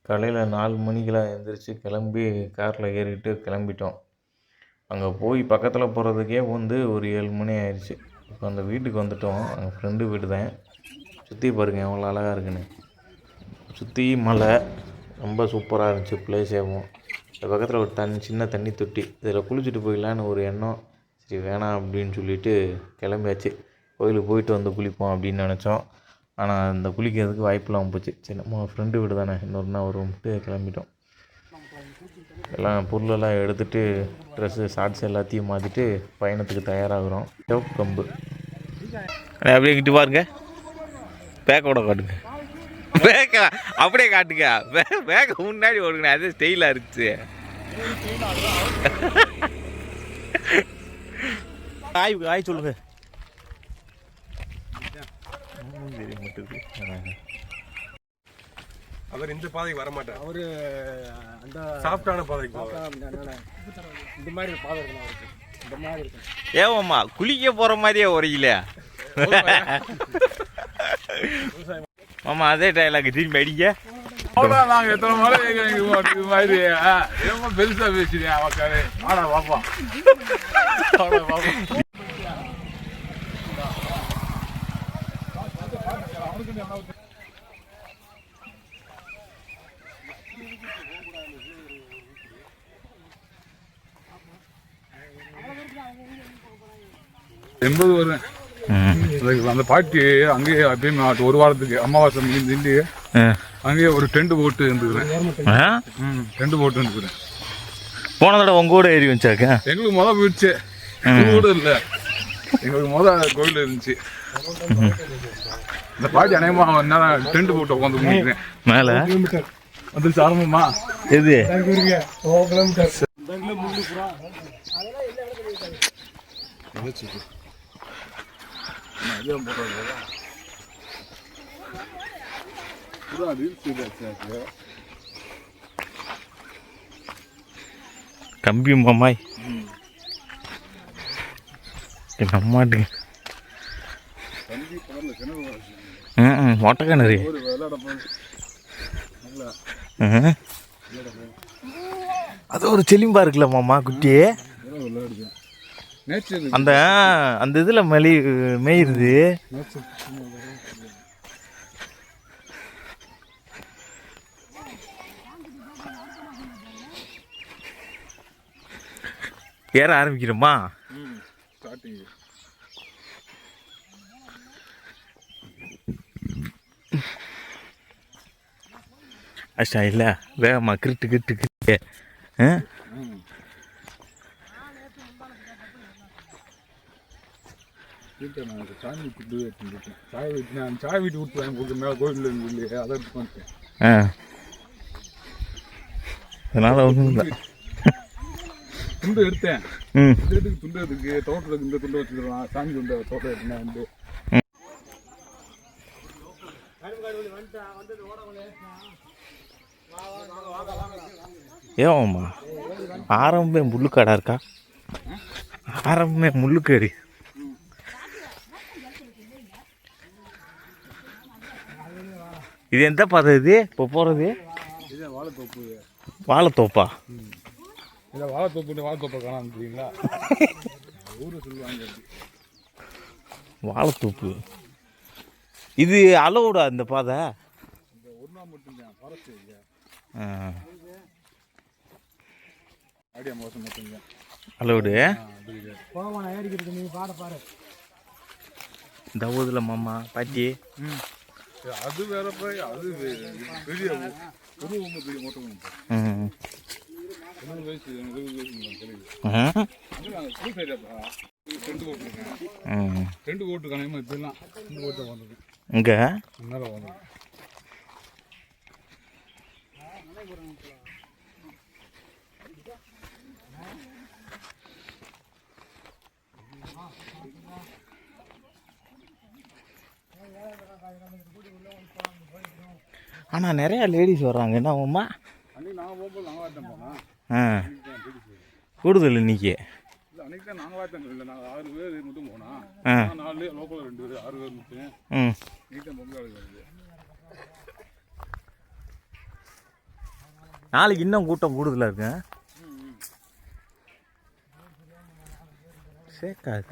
காலையில் 4 மணிக்கெல்லாம் எழுந்திரிச்சு கிளம்பி காரில் ஏறிட்டு கிளம்பிட்டோம். அங்கே போய் பக்கத்தில் போகிறதுக்கே ஒரு 7 மணி ஆயிடுச்சு. இப்போ அந்த வீட்டுக்கு வந்துவிட்டோம். எங்கள் ஃப்ரெண்டு வீடு தான். சுற்றி பாருங்கள் எவ்வளோ அழகாக இருக்குன்னு. சுற்றி மலை, ரொம்ப சூப்பராக இருந்துச்சு பிளேஸேவும். அது பக்கத்தில் ஒரு சின்ன தண்ணி தொட்டி, இதில் குளிச்சுட்டு போயிடலான்னு ஒரு எண்ணம். சரி வேணாம் அப்படின்னு சொல்லிட்டு கிளம்பியாச்சு. கோயிலுக்கு போயிட்டு வந்து குளிப்போம் அப்படின்னு நினச்சோம். ஆனால் அந்த குளிக்கிறதுக்கு வாய்ப்பெல்லாம் போச்சு. சரி நம்ம ஃப்ரெண்டு வீடு தானே, இன்னொரு நாள் வரும்ட்டு கிளம்பிட்டோம். எல்லாம் பொருளெல்லாம் எடுத்துகிட்டு ட்ரெஸ்ஸு ஷார்ட்ஸ் எல்லாத்தையும் மாற்றிட்டு பயணத்துக்கு தயாராகிறோம். சிவப்பு கம்பு அப்படியே கிட்டு பாருங்க. பேக்கோட காட்டுங்க. பேக்க அப்படியே காட்டுங்க. பேக்க முன்னாடி ஓடுங்க, அதே ஸ்டைலாக இருந்துச்சு. ஆய் சொல்லுங்க. அவர் இந்த பாதைக்கு வரமாட்டார். அவரு அந்த சாஃப்டான பாதைக்கு இந்த மாதிரி பாதை இருக்கணும் அவருக்கு. இந்த மாதிரி இருக்கு. ஏவாம்மா குளிக்க போற மாதிரியே வரீங்களே மாமா, அதே டைலாக் திரும்பி அடிங்க. நாங்க எத்தனை மழை இது மாதிரி ரொம்ப பெருசா பேசுறேன். அவக்காரு ஆடா பாப்பா, ஆடா பாப்பா. எண்பது வருவேன். அந்த பாட்டி அங்கேயே அப்படியே ஒரு வாரத்துக்கு அமாவாசை நின்று அங்கேயே ஒரு டென்ட் போட்டு இருந்துக்கிறேன். டென்ட் போட்டு இருந்துக்கிறேன். போன தடவை உங்க கூட ஏறி வச்சாக்க எங்களுக்கு மொதல் போயிடுச்சு. கூட இல்லை, எங்களுக்கு மொதல் கோயில் இருந்துச்சு. இந்த பாட்டி அநேகமாக நேரம் டென்ட் போட்டு உட்காந்து முடிக்கிறேன். மேலே வந்து ஆரம்பமா எது கம்பி மாமாய் நம்மாட்டுங்க மொட்டை கிணறு. அது ஒரு செலிம்பா இருக்குல்ல மாமா குட்டி. அந்த அந்த இதுல மேயுது. ஏற ஆரம்பிக்கிறோமா? அஷ்டா இல்லை, வேகமா கிரிட்டு கிட்டு கிட்டு. சாய் வீட்டு விட்டு மேலே கோயில் இல்லையே, அதை எடுத்து அதனால ஒன்றும் இல்லை. துண்டு எடுத்தேன். துண்டு எடுத்துக்கு தோட்டத்துக்கு இந்த துண்டு வச்சுக்கலாம். சாமி துண்டு தோட்டம் எடுத்தேன் வந்து ஏவாம்மா ஆரம்பமே முள்ளுக்காடா இருக்கா? ஆரம்பமே முள்ளுக்காடு. இது எந்த பாதை இது இப்போ போகிறது? வாழைத்தோப்பு. வாழைத்தோப்பா? இல்லை வாழைத்தோப்பு. வாழைத்தோப்பை காணாம தெரியுங்களா? ஊரை சொல்லுவாங்க வாழைத்தோப்பு. இது அலோடா இந்த பாதை? ஒரு நாள் மட்டும்தான் ஃபாரஸ்ட். அலோடு இந்த ஊதில் மாமா பாட்டி. அது வேற போய் அது பெரிய பெரிய மோட்டம். ரெண்டு ஓட்டு கணமா இப்பெல்லாம் ரெண்டு ஓட்டு வந்தது இங்கே மேலே வந்தது. ஆனால் நிறையா லேடிஸ் வர்றாங்க. என்ன அம்மா கூடுதல் இன்னைக்கு? அன்னைக்கு தான் நாங்கள் வாய்த்தோம் இல்லை, நாங்கள் 6 பேர் மட்டும் போனோம். 4 லோக்கல் 2 பேர் 6 பேர் மட்டும் நீட்டாக பொங்கல் வருது. நாளைக்கு இன்னும் கூட்டம் கூடுதலாக இருக்கு. சேர்க்காது.